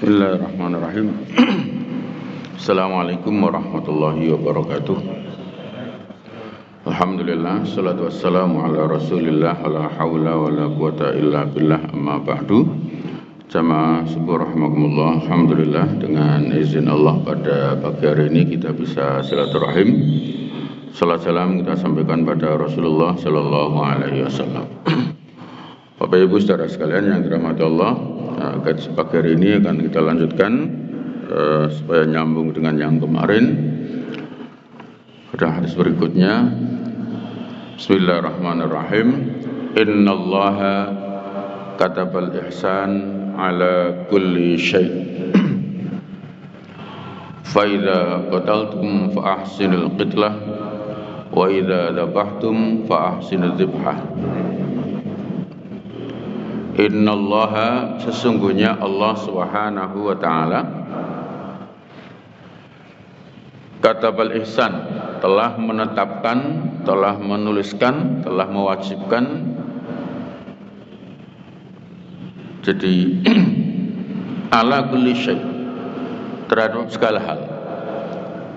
Bismillahirrahmanirrahim. Assalamualaikum warahmatullahi wabarakatuh. Alhamdulillah, salatu wassalamu ala rasulillah, la hawla wa la quwata illa billah, amma ba'du. Jamaah syukur rahmakumullah, alhamdulillah dengan izin Allah pada pagi hari ini kita bisa silaturahim. Salat salam kita sampaikan pada Rasulullah sallallahu alaihi wasallam. Bapak Ibu saudara sekalian yang dirahmati Allah, pagi hari ini akan kita lanjutkan supaya nyambung dengan yang kemarin. Pada hadis berikutnya, Bismillahirrahmanirrahim. Innallaha katabal ihsan ala kulli syai'. Fa idza qataltum fa ahsinul qitlah wa idza dzabhtum fa ahsinudz dzibhah. Innallaha, sesungguhnya Allah Subhanahu wa taala, katabal ihsan, telah menetapkan, telah menuliskan, telah mewajibkan. Jadi ala kulli syai', terhadap segala hal.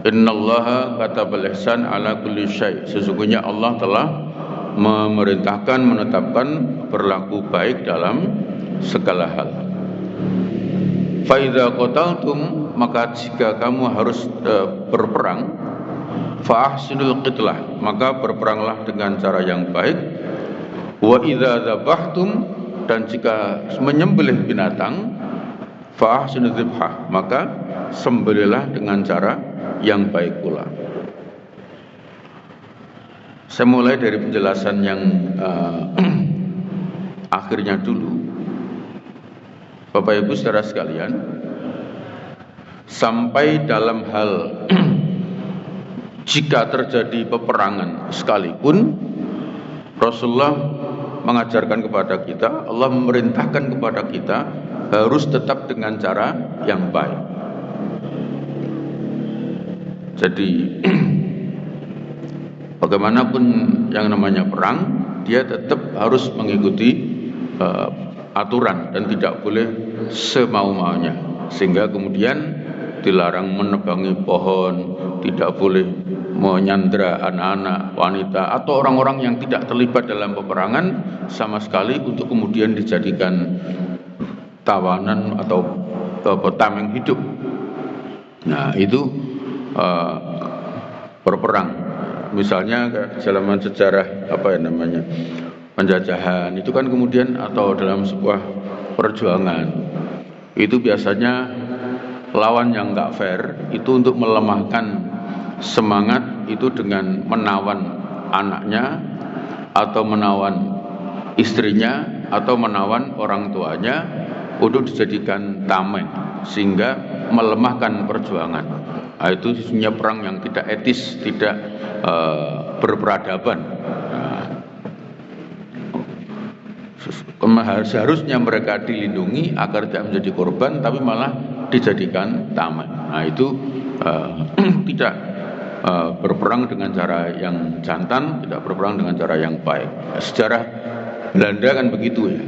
Innallaha katabal ihsan ala kulli syai', sesungguhnya Allah telah memerintahkan, menetapkan berlaku baik dalam segala hal. Fa idza qataltum, maka jika kamu harus berperang, fa ahsinul qitlah, maka berperanglah dengan cara yang baik. Wa idza dzabhtum, dan jika menyembelih binatang, fa ahsinudz dzibhah, maka sembelihlah dengan cara yang baik pula. Saya mulai dari penjelasan yang akhirnya dulu. Bapak Ibu saudara sekalian, sampai dalam hal jika terjadi peperangan sekalipun, Rasulullah mengajarkan kepada kita, Allah memerintahkan kepada kita harus tetap dengan cara yang baik. Jadi bagaimanapun yang namanya perang, dia tetap harus mengikuti aturan dan tidak boleh semau-maunya, sehingga kemudian dilarang menebangi pohon, tidak boleh menyandra anak-anak, wanita atau orang-orang yang tidak terlibat dalam peperangan sama sekali untuk kemudian dijadikan tawanan atau tameng hidup. Nah, itu berperang. Misalnya dalam sejarah penjajahan itu kan kemudian, atau dalam sebuah perjuangan itu biasanya lawan yang nggak fair itu untuk melemahkan semangat itu dengan menawan anaknya atau menawan istrinya atau menawan orang tuanya untuk dijadikan tameng, sehingga melemahkan perjuangan. Nah, itu sesungguhnya perang yang tidak etis, tidak berperadaban. Seharusnya mereka dilindungi agar tidak menjadi korban, tapi malah dijadikan tameng. Nah, itu tidak berperang dengan cara yang jantan, tidak berperang dengan cara yang baik. Sejarah Belanda kan begitu ya.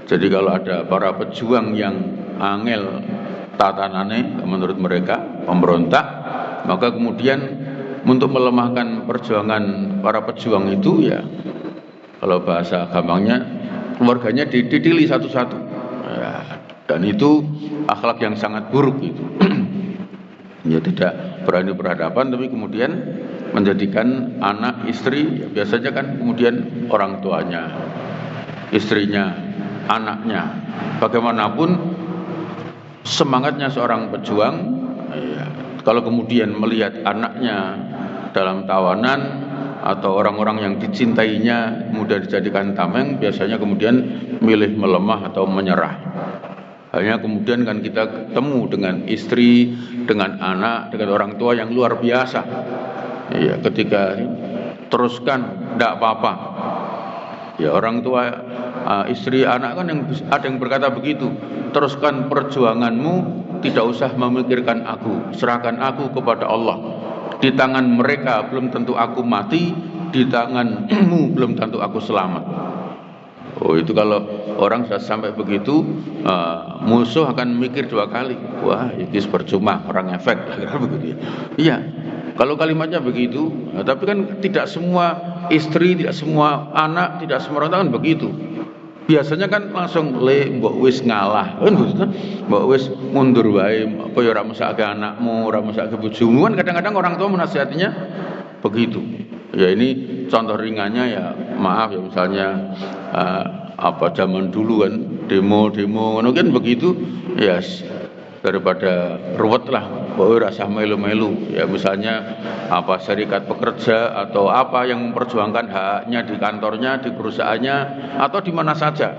Jadi kalau ada para pejuang yang angel tatanane menurut mereka, pemberontak, maka kemudian untuk melemahkan perjuangan para pejuang itu, ya kalau bahasa gampangnya, keluarganya didili satu-satu, ya, dan itu akhlak yang sangat buruk itu. Ya, tidak berani berhadapan, tapi kemudian menjadikan anak, istri, ya, biasanya kan kemudian orang tuanya, istrinya, anaknya. Bagaimanapun semangatnya seorang pejuang, ya, kalau kemudian melihat anaknya dalam tawanan atau orang-orang yang dicintainya mudah dijadikan tameng, biasanya kemudian milih melemah atau menyerah. Hanya kemudian kan kita ketemu dengan istri, dengan anak, dengan orang tua yang luar biasa. Ya, ketika teruskan, tidak apa-apa. Ya, orang tua, istri, anak kan ada yang berkata begitu, teruskan perjuanganmu, tidak usah memikirkan aku, serahkan aku kepada Allah. Di tangan mereka belum tentu aku mati, di tanganmu belum tentu aku selamat. Oh, itu kalau orang sudah sampai begitu, musuh akan mikir 2 kali. Wah, ini percuma, orang efek, begitu ya. Iya. Kalau kalimatnya begitu, tapi kan tidak semua istri, tidak semua anak, tidak semua orang tua kan begitu. Biasanya kan langsung mbok wis ngalah, kan begitu. Mbok wis mundur wae, apa ya ora mesake anakmu, ora mesake bojomu. Kan kadang-kadang orang tua menasihatinya begitu. Ya ini contoh ringannya ya, maaf ya misalnya apa zaman dulu kan demo ngono kan begitu ya, daripada ruwet lah bahwa rasa melu-melu ya, misalnya apa serikat pekerja atau apa yang memperjuangkan haknya di kantornya, di perusahaannya atau di mana saja,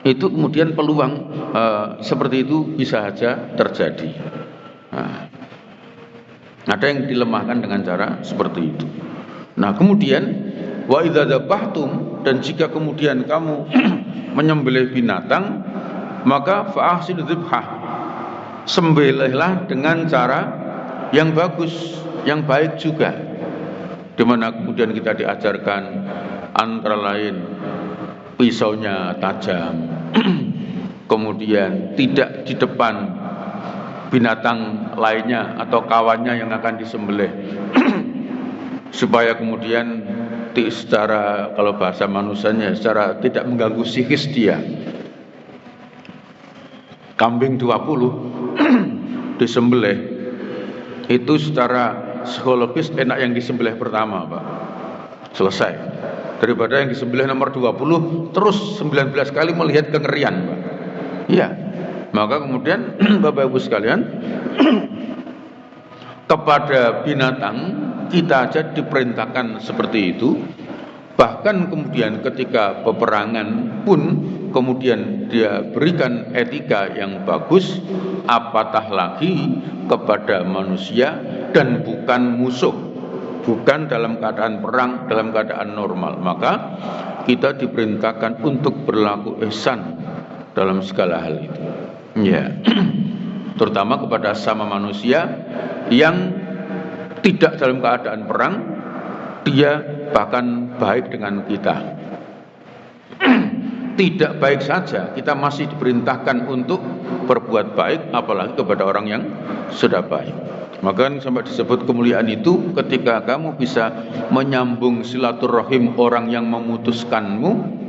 itu kemudian peluang seperti itu bisa saja terjadi. Nah, ada yang dilemahkan dengan cara seperti itu. Nah kemudian wa idza dzabhtum, dan jika kemudian kamu menyembelih binatang, maka fa'ahsinu dzibhah, sembelihlah dengan cara yang bagus, yang baik juga. Di mana kemudian kita diajarkan antara lain pisaunya tajam, kemudian tidak di depan binatang lainnya atau kawannya yang akan disembelih, supaya kemudian secara, kalau bahasa manusianya, secara tidak mengganggu psikis dia. Kambing 20 disembelih itu secara psikologis enak yang disembelih pertama, Pak. Selesai. Daripada yang disembelih nomor 20 terus 19 kali melihat kengerian, Pak. Iya. Maka kemudian Bapak Ibu sekalian, kepada binatang kita aja diperintahkan seperti itu. Bahkan kemudian ketika peperangan pun kemudian dia berikan etika yang bagus, apatah lagi kepada manusia dan bukan musuh, bukan dalam keadaan perang, dalam keadaan normal. Maka kita diperintahkan untuk berlaku ihsan dalam segala hal itu. Ya, terutama kepada sama manusia yang tidak dalam keadaan perang, dia bahkan baik dengan kita. Tidak baik saja, kita masih diperintahkan untuk berbuat baik, apalagi kepada orang yang sudah baik. Maka sampai disebut kemuliaan itu ketika kamu bisa menyambung silaturahim orang yang memutuskanmu,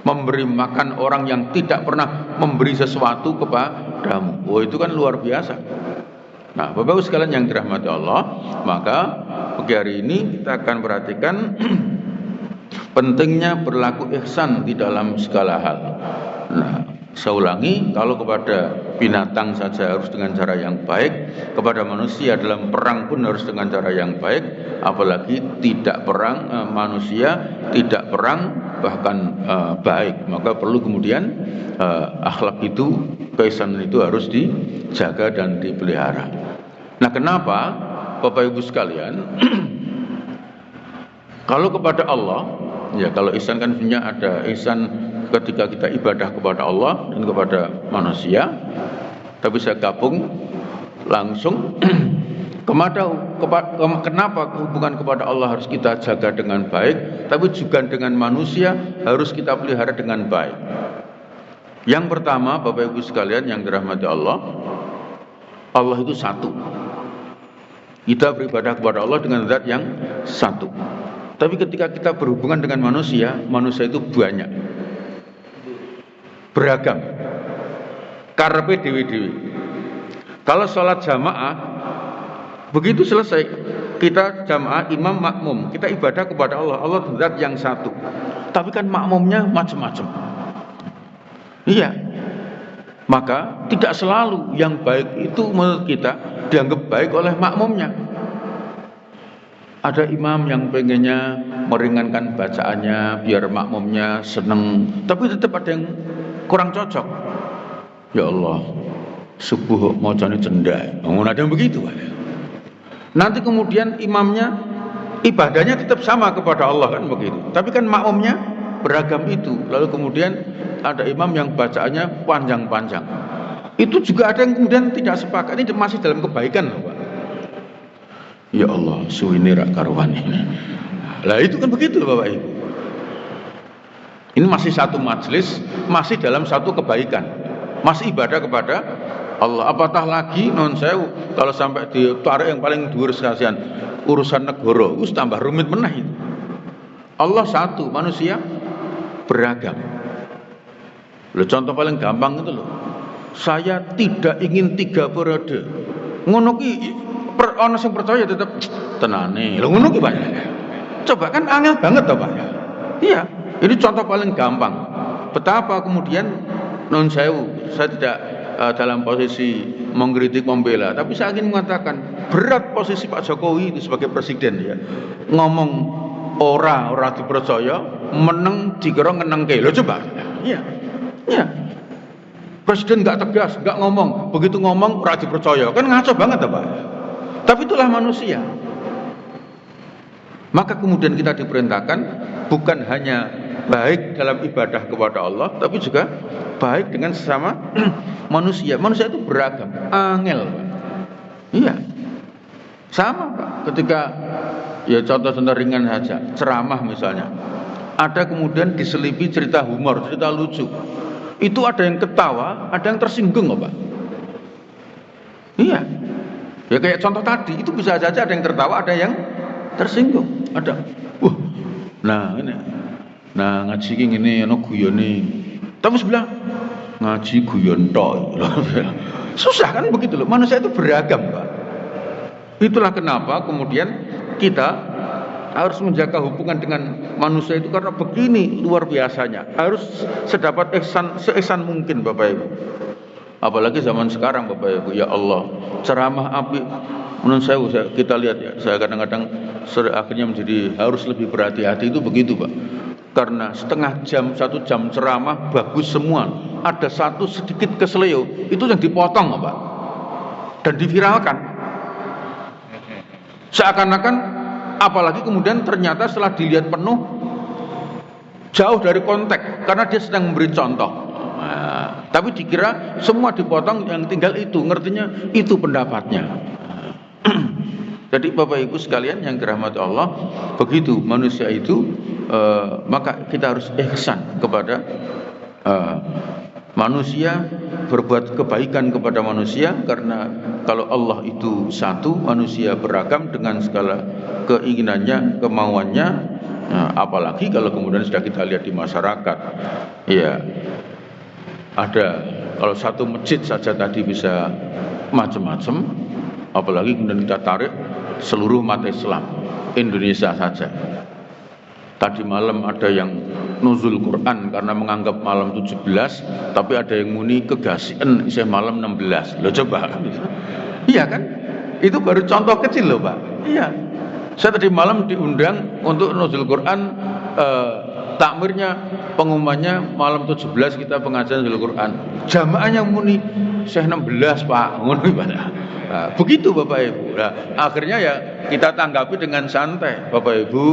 memberi makan orang yang tidak pernah memberi sesuatu kepadamu. Oh, itu kan luar biasa. Nah, Bapak-Ibu sekalian yang dirahmati Allah, maka pagi hari ini kita akan perhatikan pentingnya berlaku ihsan di dalam segala hal. Nah, saya ulangi, kalau kepada binatang saja harus dengan cara yang baik, kepada manusia dalam perang pun harus dengan cara yang baik, apalagi tidak perang, manusia tidak perang bahkan baik. Maka perlu kemudian akhlak itu, keihsanan itu harus dijaga dan dipelihara. Nah, kenapa Bapak Ibu sekalian kalau kepada Allah, ya kalau ihsan kan punya ada ihsan ketika kita ibadah kepada Allah dan kepada manusia. Tapi saya gabung langsung kenapa hubungan kepada Allah harus kita jaga dengan baik, tapi juga dengan manusia harus kita pelihara dengan baik. Yang pertama, Bapak Ibu sekalian yang dirahmati Allah, Allah itu satu. Kita beribadah kepada Allah dengan zat yang satu. Tapi ketika kita berhubungan dengan manusia, manusia itu banyak, beragam, karepe dewi-dewi. Kalau sholat jamaah, begitu selesai kita jamaah imam makmum, kita ibadah kepada Allah, Allah zat yang satu. Tapi kan makmumnya macam-macam. Iya. Maka tidak selalu yang baik itu menurut kita dianggap baik oleh makmumnya. Ada imam yang pengennya meringankan bacaannya biar makmumnya seneng, tapi tetap ada yang kurang cocok. Ya Allah, subuh mocone cendai. Ada yang begitu. Nanti kemudian imamnya ibadahnya tetap sama kepada Allah kan begitu. Tapi kan makmumnya beragam itu. Lalu kemudian ada imam yang bacaannya panjang-panjang. Itu juga ada yang kemudian tidak sepakat. Ini masih dalam kebaikan loh, Pak. Ya Allah, suwini rak karuan ini. Lah itu kan begitu Bapak Ibu. Ini masih satu majelis, masih dalam satu kebaikan. masih ibadah kepada Allah. Apatah lagi non sewu kalau sampai ditarik yang paling dhuwur sekalian urusan negara, wis tambah rumit meneh itu. Allah satu, manusia beragam. Loh, contoh paling gampang itu loh. Saya tidak ingin 3 periode. Ngono ki ana sing percaya tetep tenane. Lho ngono ki Pak. Coba kan angel banget toh Pak. Iya, ini contoh paling gampang. Betapa kemudian non sewu, saya tidak dalam posisi mengkritik membela, tapi saya ingin mengatakan berat posisi Pak Jokowi itu sebagai presiden ya. Ngomong ora dipercaya, meneng dikira ngenengke. Lho coba. Iya. Iya. Presiden nggak tegas, nggak ngomong. Begitu ngomong ora dipercaya. Kan ngaco banget Pak. Tapi itulah manusia. Maka kemudian kita diperintahkan bukan hanya baik dalam ibadah kepada Allah, tapi juga baik dengan sesama manusia. Manusia itu beragam, angel Pak. Iya. Sama Pak. Ketika ya contoh-contoh ringan saja, ceramah misalnya, ada kemudian diselipi cerita humor, cerita lucu. Itu ada yang ketawa, ada yang tersinggung Pak. Iya. Ya kayak contoh tadi, itu bisa saja ada yang tertawa, ada yang tersinggung. Ada. Nah ini. Nah ngaji ini ana guyone. Tapi sebelah ngaji guyon tok. Susah kan begitu loh. Manusia itu beragam Pak. Itulah kenapa kemudian kita harus menjaga hubungan dengan manusia itu karena begini luar biasanya. Harus sedapat seihsan mungkin Bapak Ibu. Apalagi zaman sekarang Bapak Ibu, ya Allah, ceramah api menurut saya kita lihat ya, saya kadang-kadang akhirnya menjadi harus lebih berhati-hati itu begitu Pak. Karena setengah jam, 1 jam ceramah bagus semua. Ada satu sedikit keseleo itu yang dipotong Pak. Dan diviralkan. Seakan-akan apalagi kemudian ternyata setelah dilihat penuh jauh dari konteks karena dia sedang memberi contoh. Nah, tapi dikira semua dipotong, yang tinggal itu ngertinya itu pendapatnya. Jadi Bapak Ibu sekalian yang dirahmati Allah, begitu manusia itu maka kita harus ihsan kepada manusia, berbuat kebaikan kepada manusia, karena kalau Allah itu satu, manusia beragam dengan segala keinginannya, kemauannya. Nah, apalagi kalau kemudian sudah kita lihat di masyarakat, ya ada kalau satu masjid saja tadi bisa macam-macam, apalagi kemudian kita tarik seluruh umat Islam Indonesia saja. Tadi malam ada yang nuzul Quran karena menganggap malam 17, tapi ada yang muni kegasian isih malam 16. Loh coba. Iya kan? Itu baru contoh kecil loh Pak. Iya. Saya tadi malam diundang untuk nuzul Quran, takmirnya, pengumumannya malam 17 kita pengajian nuzul Quran. Jamaahnya muni isih 16 Pak. Ngono Pak. Nah, begitu Bapak Ibu. Nah, akhirnya ya kita tanggapi dengan santai. Bapak Ibu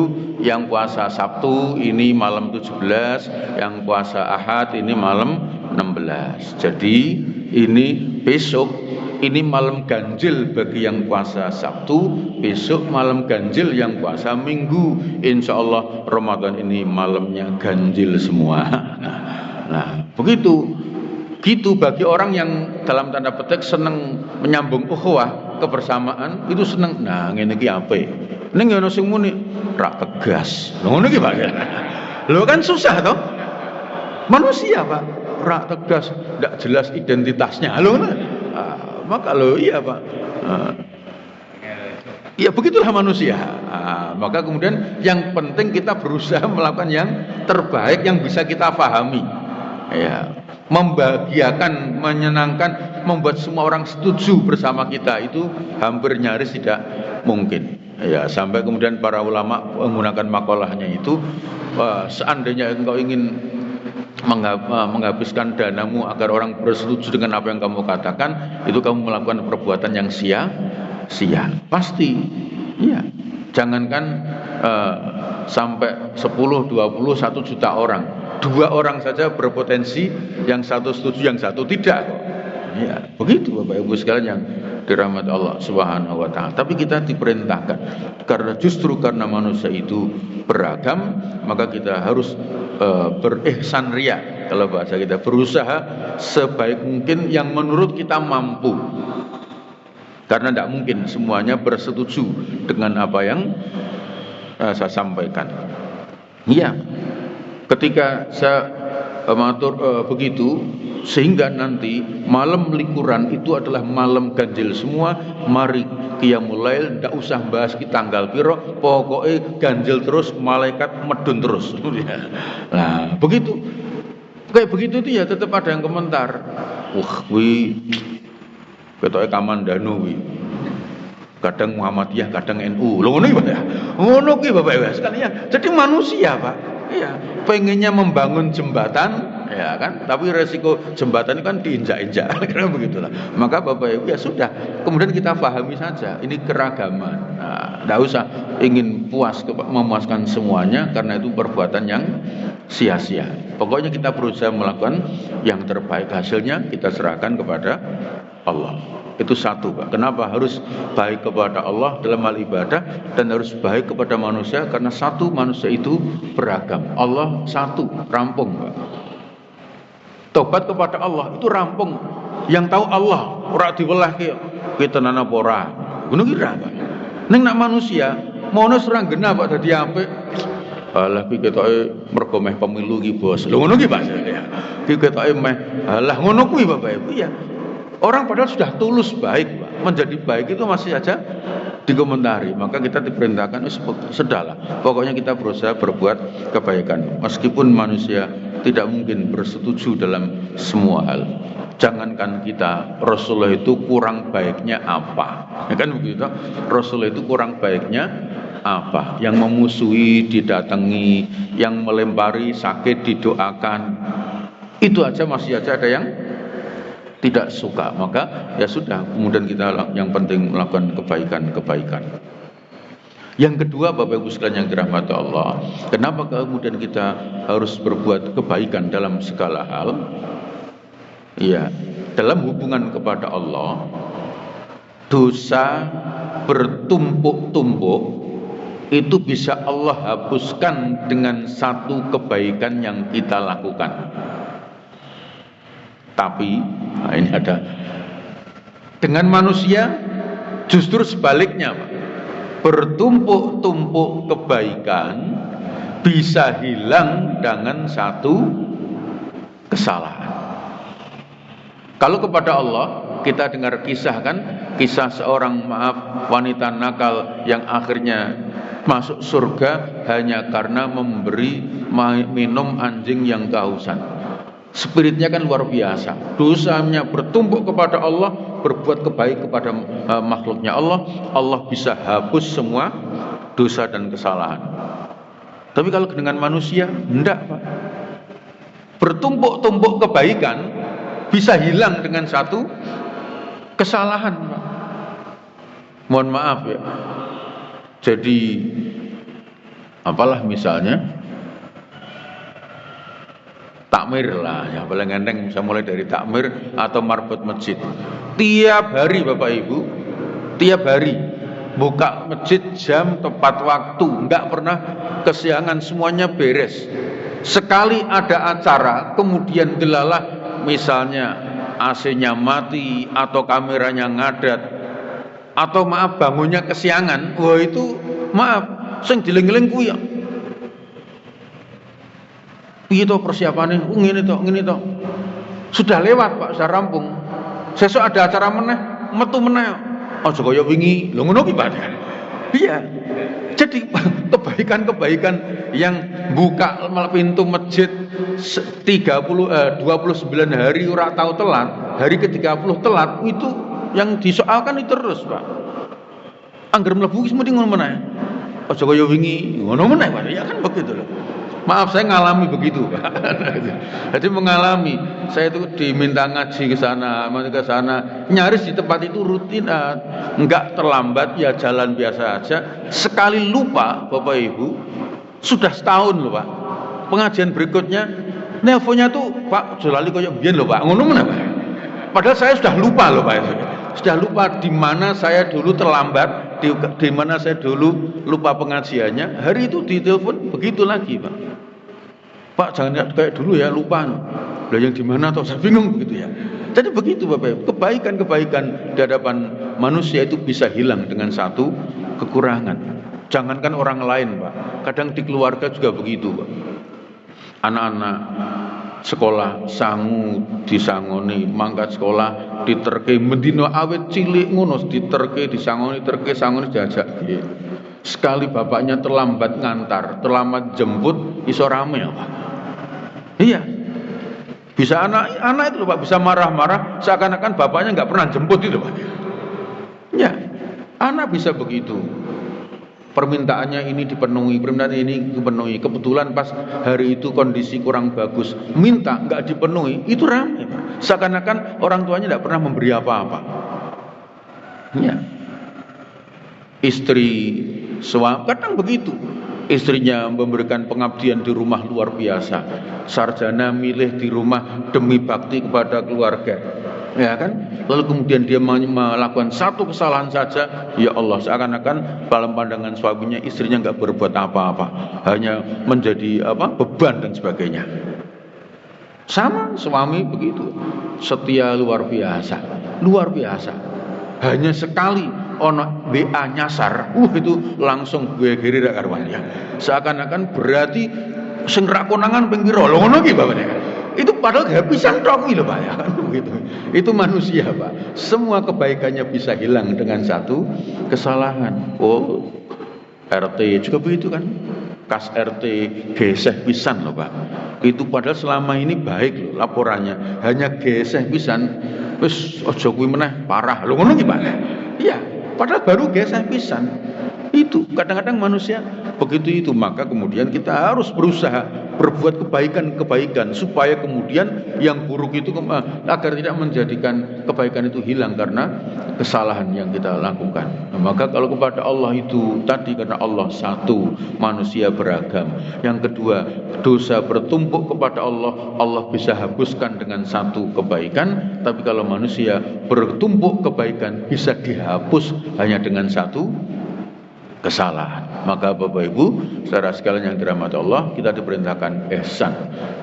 yang puasa Sabtu ini malam 17, yang puasa Ahad ini malam 16. Jadi ini besok ini malam ganjil bagi yang puasa Sabtu, besok malam ganjil yang puasa Minggu. Insya Allah Ramadan ini malamnya ganjil semua. Nah, begitu. Gitu bagi orang yang dalam tanda petik seneng menyambung ukhuwah, kebersamaan, itu seneng. Nah, ngene iki apik. Ning ya ono sing muni ra tegas. Lho ngono iki Pak. Lho kan susah toh? Manusia Pak, ra tegas, ndak jelas identitasnya. Lho maka lo iya Pak. Ya begitulah manusia. Maka kemudian yang penting kita berusaha melakukan yang terbaik yang bisa kita pahami. Ya. Membahagiakan, menyenangkan, membuat semua orang setuju bersama kita itu hampir nyaris tidak mungkin. Ya, sampai kemudian para ulama menggunakan makalahnya itu, seandainya engkau ingin menghabiskan danamu agar orang bersetuju dengan apa yang kamu katakan, itu kamu melakukan perbuatan yang sia-sia. Pasti. Iya. Jangankan sampai 10, 20, 1 juta orang. 2 orang saja berpotensi yang satu setuju, yang satu tidak. Ya, begitu Bapak Ibu sekalian yang dirahmati Allah Subhanahu wa taala. Tapi kita diperintahkan karena justru manusia itu beragam, maka kita harus berihsan ria kalau bahasa kita, berusaha sebaik mungkin yang menurut kita mampu. Karena tidak mungkin semuanya bersetuju dengan apa yang saya sampaikan. Iya, ketika saya mengatur begitu, sehingga nanti malam likuran itu adalah malam ganjil semua. Mari qiyamul lail, ndak usah bahas kita tanggal piro, pokoknya ganjil terus, malaikat medun terus. Nah, begitu. Kayak begitu tuh ya tetap ada yang komentar. Wah, ketoke Kamandanu wi. Kadang Muhammadiyah, kadang NU. Lho ngono iki Pak ya. Ngono ki Bapak Ibu sekalian. Jadi manusia, Pak. Iya, pengennya membangun jembatan, ya kan? Tapi resiko jembatan itu kan diinjak-injak. Karena begitulah. Maka Bapak Ibu ya sudah, kemudian kita pahami saja ini keragaman. Nah, enggak usah ingin memuaskan semuanya karena itu perbuatan yang sia-sia. Pokoknya kita berusaha melakukan yang terbaik, hasilnya kita serahkan kepada Allah. Itu satu, Pak. Kenapa harus baik kepada Allah dalam hal ibadah dan harus baik kepada manusia? Karena satu, manusia itu beragam. Allah satu, rampung, Pak. Tobat kepada Allah itu rampung. Yang tahu Allah, ora diwelah kita nana pora. Ngono kira, Pak. Ning nak manusia, mono serang genah Pak dadi apik. Alah ki ketoke mergo meh pemilu ki, Bos. Lho ngono ki, Pak. Ki ketoke meh alah ngono kuwi, Bapak Ibu. Iya. Orang padahal sudah tulus baik, Pak. Menjadi baik itu masih saja dikomentari. Maka kita diperintahkan sudahlah. Pokoknya kita berusaha berbuat kebaikan. Meskipun manusia tidak mungkin bersetuju dalam semua hal. Jangankan kita, Rasulullah itu kurang baiknya apa? Ya kan begitu. Rasulullah itu kurang baiknya apa? Yang memusuhi didatangi, yang melempari sakit didoakan. Itu aja masih aja ada yang tidak suka. Maka ya sudah, kemudian kita yang penting melakukan kebaikan. Yang kedua, Bapak Ibu sekalian yang dirahmati Allah, kenapa kemudian kita harus berbuat kebaikan dalam segala hal? Ya, dalam hubungan kepada Allah, dosa bertumpuk-tumpuk itu bisa Allah hapuskan dengan satu kebaikan yang kita lakukan. Tapi nah ini ada dengan manusia justru sebaliknya, Pak. Bertumpuk-tumpuk kebaikan bisa hilang dengan satu kesalahan. Kalau kepada Allah kita dengar kisah seorang wanita nakal yang akhirnya masuk surga hanya karena memberi minum anjing yang kehausan. Spiritnya kan luar biasa. Dosanya bertumpuk kepada Allah, berbuat kebaik kepada makhluknya Allah, Allah bisa hapus semua dosa dan kesalahan. Tapi kalau dengan manusia, enggak, Pak. Bertumpuk-tumpuk kebaikan bisa hilang dengan satu kesalahan, Pak. Mohon maaf ya. Jadi apalah misalnya takmir lah, yang paling enteng bisa mulai dari takmir atau marbot masjid. Tiap hari Bapak Ibu, tiap hari buka masjid jam tepat waktu, enggak pernah kesiangan, semuanya beres. Sekali ada acara, kemudian delalah misalnya AC-nya mati atau kameranya ngadat atau maaf bangunnya kesiangan, wah itu maaf, sing diling-eling kuwi ya. Piye to persiapane? Ngene to. Sudah lewat, Pak, sudah rampung. Sesuk ada acara meneh, metu meneh. Aja kaya wingi. Lho ngono ki, Pak. Iya. Jadi kebaikan-kebaikan yang buka pintu masjid 29 hari ora tahu telat, hari ke-30 telat, itu yang disoalkan itu terus, Pak. Angger mlebu wis mesti ngono meneh. Aja kaya wingi, ngono meneh, Pak. Ya kan begitu loh. Maaf, saya ngalami begitu, Pak. Jadi mengalami, saya itu diminta ngaji ke sana, nyaris di tempat itu rutin, enggak terlambat, ya jalan biasa aja. Sekali lupa, Bapak Ibu, sudah setahun loh, Pak. Pengajian berikutnya, nelponnya tuh, Pak, jolali koyo mbiyen loh, Pak. Ngono meneh, Pak. Padahal saya sudah lupa loh, Pak. Sudah lupa di mana saya dulu terlambat, di mana saya dulu lupa pengajiannya. Hari itu ditelepon begitu lagi, Pak. Pak jangan kayak dulu ya, lupa. Lah yang di mana toh, saya bingung begitu ya. Jadi begitu Bapak Ibu, kebaikan-kebaikan di hadapan manusia itu bisa hilang dengan satu kekurangan. Jangankan orang lain Pak, kadang di keluarga juga begitu Pak. Anak-anak sekolah sangu disangoni, mangkat sekolah diterke mendino awet cilik ngono diterke disangoni jajak. Sekali bapaknya terlambat ngantar, terlambat jemput, iso rame Pak. Iya. Bisa anak itu Pak bisa marah-marah seakan-akan bapaknya nggak pernah jemput itu Pak. Ya, anak bisa begitu. Permintaannya ini dipenuhi, permintaan ini dipenuhi. Kebetulan pas hari itu kondisi kurang bagus, minta nggak dipenuhi, itu ramai Pak. Seakan-akan orang tuanya nggak pernah memberi apa-apa. Ya. Istri suami kadang begitu. Istrinya memberikan pengabdian di rumah luar biasa. Sarjana milih di rumah demi bakti kepada keluarga. Ya kan? Lalu kemudian dia melakukan satu kesalahan saja, ya Allah, seakan-akan dalam pandangan suaminya istrinya nggak berbuat apa-apa, hanya menjadi beban dan sebagainya. Sama suami begitu, setia luar biasa. Hanya sekali ono WA nyasar, itu langsung gue kiri rak karuan ya. Seakan-akan berarti sing ra konangan ping pira lho ngono ki Bapak. Itu padahal kehabisan tok lho Pak ya. Begitu. Itu manusia Pak. Semua kebaikannya bisa hilang dengan satu kesalahan. Oh, RT juga begitu kan. Kas RT geseh pisan loh Pak. Itu padahal selama ini baik loh laporannya. Hanya geseh pisan wis aja kuwi meneh parah lho ngono ki Pak. Iya. Padahal baru geseh pisan. Itu kadang-kadang manusia begitu itu, maka kemudian kita harus berusaha berbuat kebaikan supaya kemudian yang buruk itu agar tidak menjadikan kebaikan itu hilang karena kesalahan yang kita lakukan. Maka kalau kepada Allah itu tadi, karena Allah satu, manusia beragam. Yang kedua, dosa bertumpuk kepada Allah, Allah bisa hapuskan dengan satu kebaikan. Tapi kalau manusia bertumpuk kebaikan bisa dihapus hanya dengan satu kesalahan. Maka Bapak Ibu, saudara sekalian yang dirahmati Allah, kita diperintahkan ihsan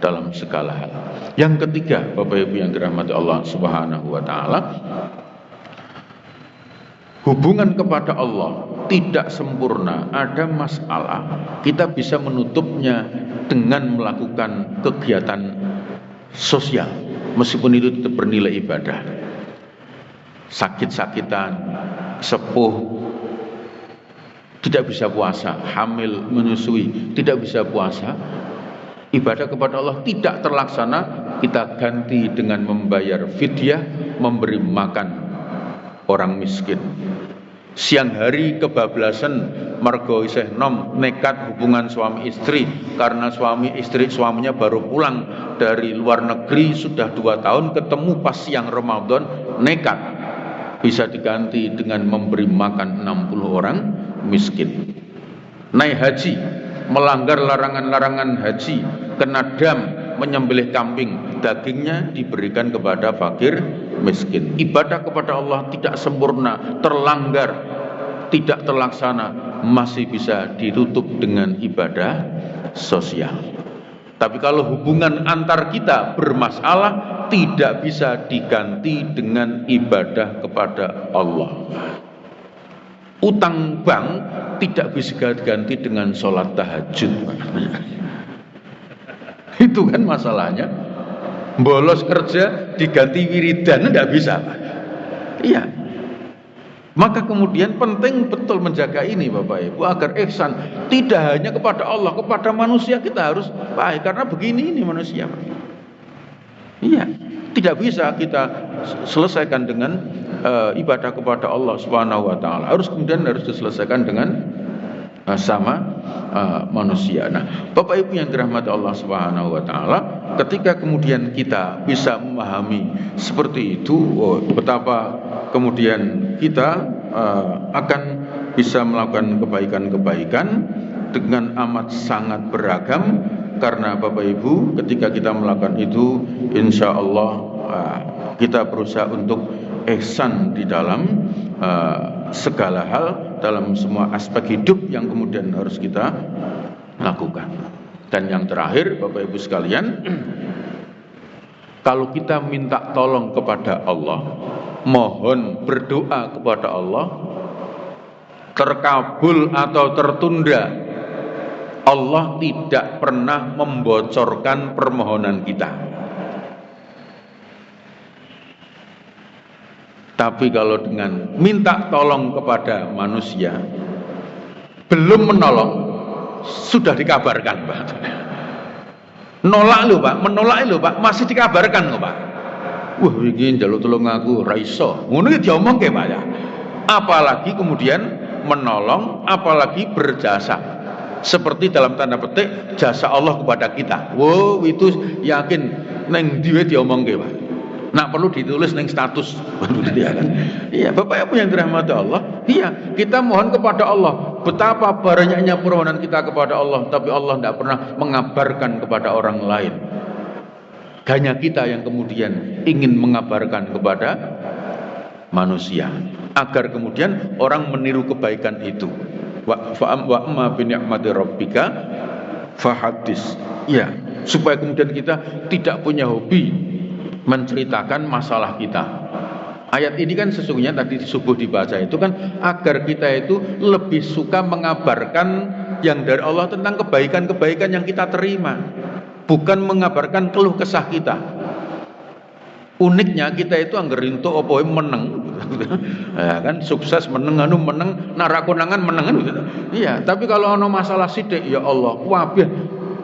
dalam segala hal. Yang ketiga, Bapak Ibu yang dirahmati Allah Subhanahu wa taala, hubungan kepada Allah tidak sempurna, ada masalah, kita bisa menutupnya dengan melakukan kegiatan sosial, meskipun itu tetap bernilai ibadah. Sakit-sakitan, sepuh tidak bisa puasa, hamil, menyusui tidak bisa puasa, ibadah kepada Allah tidak terlaksana, kita ganti dengan membayar fidyah, memberi makan orang miskin. Siang hari kebablasan margo isih nom nekat hubungan suami istri, karena suaminya baru pulang dari luar negeri sudah 2 tahun, ketemu pas siang Ramadan nekat, bisa diganti dengan memberi makan 60 orang miskin. Naik haji, melanggar larangan-larangan haji, kena dam, menyembelih kambing, dagingnya diberikan kepada fakir miskin. Ibadah kepada Allah tidak sempurna, terlanggar, tidak terlaksana, masih bisa ditutup dengan ibadah sosial. Tapi kalau hubungan antar kita bermasalah, tidak bisa diganti dengan ibadah kepada Allah. Utang bank tidak bisa diganti dengan sholat tahajud. Itu kan masalahnya. Bolos kerja diganti wiridan, tidak bisa. Iya. Maka kemudian penting betul menjaga ini Bapak Ibu, agar ihsan tidak hanya kepada Allah, kepada manusia kita harus baik, karena begini ini manusia. Iya. Tidak bisa kita selesaikan dengan ibadah kepada Allah Subhanahu wa taala. Harus diselesaikan dengan sama manusia. Nah, Bapak Ibu yang dirahmati Allah Subhanahu wa taala, ketika kemudian kita bisa memahami seperti itu, betapa kemudian kita akan bisa melakukan kebaikan-kebaikan dengan amat sangat beragam. Karena Bapak Ibu, ketika kita melakukan itu, insya Allah kita berusaha untuk ihsan di dalam segala hal, dalam semua aspek hidup yang kemudian harus kita lakukan. Dan yang terakhir, Bapak Ibu sekalian, kalau kita minta tolong kepada Allah, mohon berdoa kepada Allah, terkabul atau tertunda, Allah tidak pernah membocorkan permohonan kita. Tapi kalau dengan minta tolong kepada manusia, belum menolong, sudah dikabarkan, Pak. Nolak lho, Pak, menolak lho, Pak, masih dikabarkan lho, Pak. Wah, iki njaluk tulung aku ra iso. Ngono iki diomongke, Pak ya. Apalagi kemudian menolong, apalagi berjasa. Seperti dalam tanda petik jasa Allah kepada kita. Wow, itu yakin neng diwe diomongke, Pak. Nak perlu ditulis neng status, ya kan? Iya, Bapak Ibu yang dirahmati Allah. Iya, kita mohon kepada Allah. Betapa banyaknya permohonan kita kepada Allah, tapi Allah tidak pernah mengabarkan kepada orang lain. Hanya kita yang kemudian ingin mengabarkan kepada manusia, agar kemudian orang meniru kebaikan itu. Wa amma bi ni'mati rabbika fahadis. Ya, supaya kemudian kita tidak punya hobi menceritakan masalah kita. Ayat ini kan sesungguhnya tadi subuh dibaca itu kan agar kita itu lebih suka mengabarkan yang dari Allah tentang kebaikan-kebaikan yang kita terima, bukan mengabarkan keluh kesah kita. Uniknya kita itu angger entuk apa meneng, ya kan, sukses meneng anu meneng, narakonangan meneng gitu. Iya, tapi kalau ono masalah sithik ya Allah, wabeh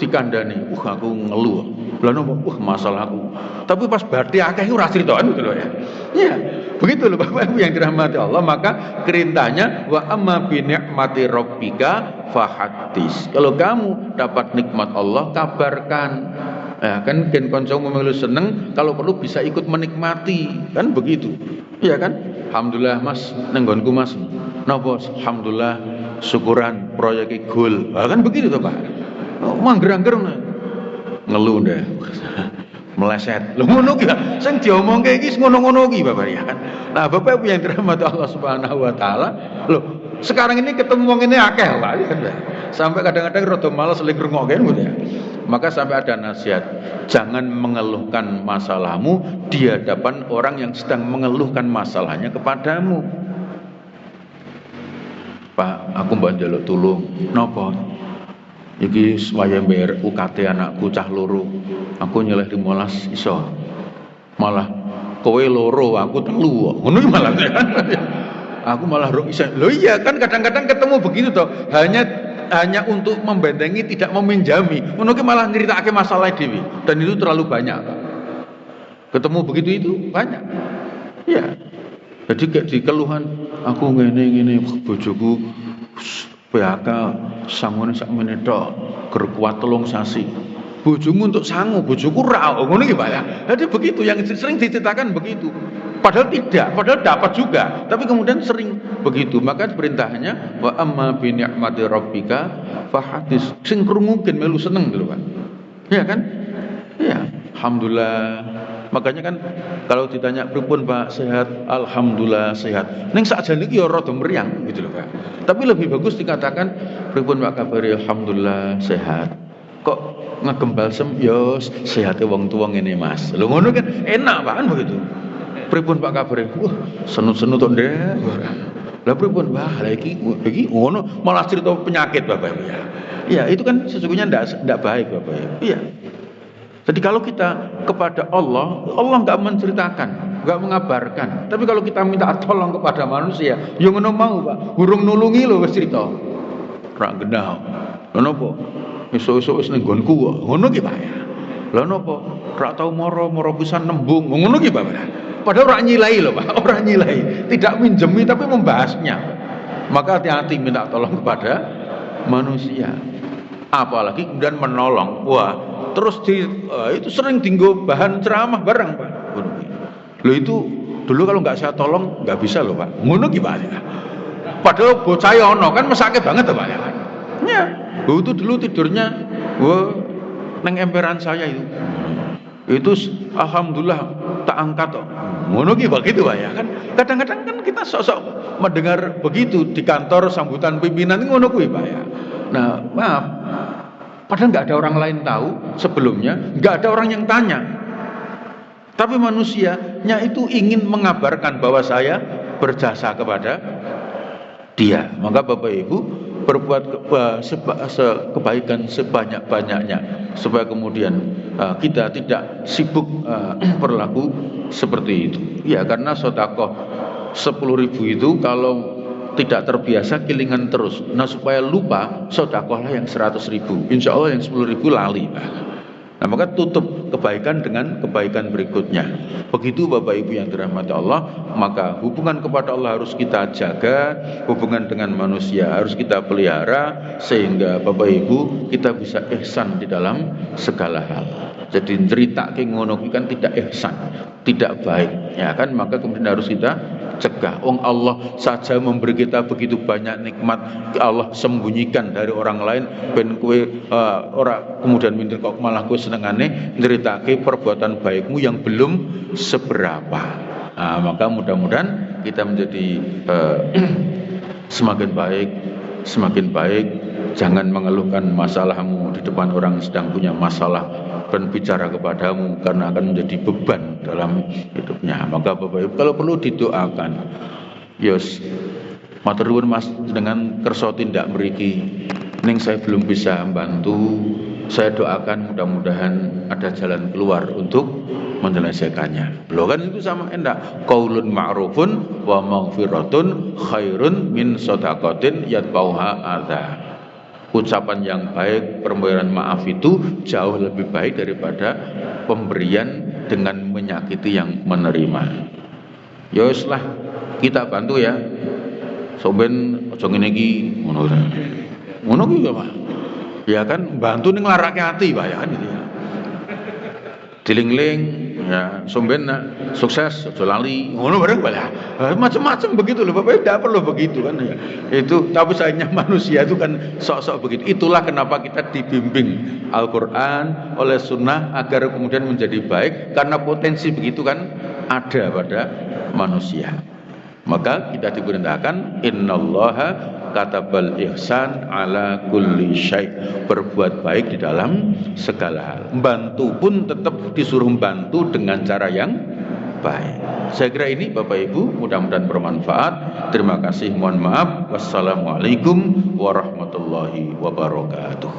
dikandani, aku ngeluh. Lah nopo? Masalahku. Tapi pas badhe akeh ora critokan gitu loh ya. Iya, begitu loh Bapak Ibu yang dirahmati Allah. Maka perintahnya wa amma bi ni'mati rabbika fahaddis. Kalau kamu dapat nikmat Allah, kabarkan. Ya kan, gen kancamu melu seneng, kalau perlu bisa ikut menikmati, kan begitu. Iya kan? Alhamdulillah Mas, nenggonku Mas. Napa? Alhamdulillah, syukuran proyek gol. Kan begitu toh Pak. Mangger-angger ngeluh deh. Meleset. Lho ngono ki sing diomongke iki ngono-ngono ki Bapak ya kan. Nah, Bapak Ibu yang dirahmati Allah Subhanahu wa taala, loh, sekarang ini ketemu wong ini akeh Pak ya kan. Sampai kadang-kadang rada males lek ngrungokke ngono ya. Maka sampai ada nasihat, jangan mengeluhkan masalahmu di hadapan orang yang sedang mengeluhkan masalahnya kepadamu. Pak, aku mbok njaluk tulung. Napa? Iki waya bayar UKT anakku cah loro. Aku nyeleh 15 iso. Malah kowe loro, aku telu. Ngono malah. Aku malah iso. Loh iya kan kadang-kadang ketemu begitu toh. Hanya untuk membentengi, tidak meminjami. Ngono ki malah nyritakake masalah dhewe. Dan itu terlalu banyak, Pak. Ketemu begitu itu banyak. Iya. Jadi kayak di keluhan, aku ngene bojoku PHK sangune sakmene tok, ger kuat 3 sasi. Bojomu untuk sangu, bojoku ra ngono iki Pak ya. Jadi begitu yang sering diceritakan begitu. Padahal tidak, padahal dapat juga, tapi kemudian sering begitu. Maka perintahnya wa amma bi ni'mati rabbika fahadis. Sing krungukin melu seneng gitu Pak. Iya kan? Iya, alhamdulillah. Makanya kan kalau ditanya pripun Pak sehat, alhamdulillah sehat. Ning sakjane iki ya rada meriang gitu loh Pak. Tapi lebih bagus dikatakan pripun Pak kabari, alhamdulillah sehat. Kok ngegem balsem ya sehate wong tuwa ngene Mas. Lho ngono kan enak Pak kan begitu. Pripun Pak kabari? Senut-senut tok ndek. Lah pripun Pak? Lah iki ngono malah cerita penyakit Bapak Ibu ya. Iya, itu kan sesungguhnya enggak baik Bapak Ibu. Iya. Jadi kalau kita kepada Allah, Allah enggak menceritakan, enggak mengabarkan. Tapi kalau kita minta tolong kepada manusia, yo ngono mau Pak. Burung nulungi lho wis cerita. Ra genah. Lha napa? Esuk-esuk wis ning nggonku kok. Ngono ki Pak ya. Lha napa? Ra tau moro pisan nembung. Ngono ki Pak. Padahal orang nyilai loh Pak, orang nyilai, tidak minjemi tapi membahasnya. Maka hati-hati minta tolong kepada manusia. Apalagi kemudian menolong. Wah, terus itu sering tinggal bahan ceramah bareng Pak. Loh itu dulu kalau nggak saya tolong nggak bisa loh Pak. Ngono gimana? Padahal bocah ono kan mesake banget Pak ya. Ya, itu dulu tidurnya, wah, neng emperan saya itu. Itu alhamdulillah tak angkat kok. Ngono ki begitu Pak ya kan. Kadang-kadang kan kita sok-sok mendengar begitu di kantor sambutan pimpinan ngono kuwi Pak ya. Nah, maaf. Padahal nggak ada orang lain tahu sebelumnya, nggak ada orang yang tanya. Tapi manusianya itu ingin mengabarkan bahwa saya berjasa kepada dia. Maka Bapak Ibu berbuat kebaikan sebanyak-banyaknya supaya kemudian kita tidak sibuk berlaku seperti itu. Ya, karena sedekah 10.000 itu kalau tidak terbiasa kilingan terus. Nah, supaya lupa sedekahlah yang 100.000. Insya Allah yang 10.000 lali. Nah, maka tutup kebaikan dengan kebaikan berikutnya. Begitu Bapak Ibu yang dirahmati Allah, maka hubungan kepada Allah harus kita jaga, hubungan dengan manusia harus kita pelihara, sehingga Bapak Ibu kita bisa ihsan di dalam segala hal. Jadi cerita kayak ngono kan tidak ihsan, tidak baik, ya kan? Maka kemudian harus kita cegah. Allah saja memberi kita begitu banyak nikmat, Allah sembunyikan dari orang lain ben kowe ora kemudian minta kok malah kowe senengane nyeritake perbuatan baikmu yang belum seberapa. Nah, maka mudah-mudahan kita menjadi semakin baik, jangan mengeluhkan masalahmu di depan orang sedang punya masalah dan bicara kepadamu, karena akan menjadi beban dalam hidupnya. Maka Bapak Ibu kalau perlu didoakan. Yos, matur nuwun Mas dengan kersa tindak mriki ning saya belum bisa membantu. Saya doakan mudah-mudahan ada jalan keluar untuk menyelesaikannya. Belum kan itu sama enggak? Qaulun ma'rufun wa maghfiratun khairun min shadaqatin yatbauha adza. Ucapan yang baik, permohonan maaf itu jauh lebih baik daripada pemberian dengan menyakiti yang menerima. Ya wis lah, kita bantu ya. Soben aja ngene iki ngono. Ngono ki ya, Pak. Ya kan bantu ning larake ati, Pak, ya kan gitu ya. Diling-ling ya, somben sukses aja lali. Ngono bareng ya. Macam-macam begitu loh, Bapak, tidak perlu begitu kan ya. Itu tapi sayangnya manusia itu kan sok-sok begitu. Itulah kenapa kita dibimbing Al-Qur'an oleh sunnah agar kemudian menjadi baik, karena potensi begitu kan ada pada manusia. Maka kita diperintahkan innallaha katabal ihsan ala kulli syai', berbuat baik di dalam segala hal. Membantu pun tetap disuruh membantu dengan cara yang baik. Saya kira ini Bapak Ibu, mudah-mudahan bermanfaat. Terima kasih, mohon maaf. Wassalamualaikum warahmatullahi wabarakatuh.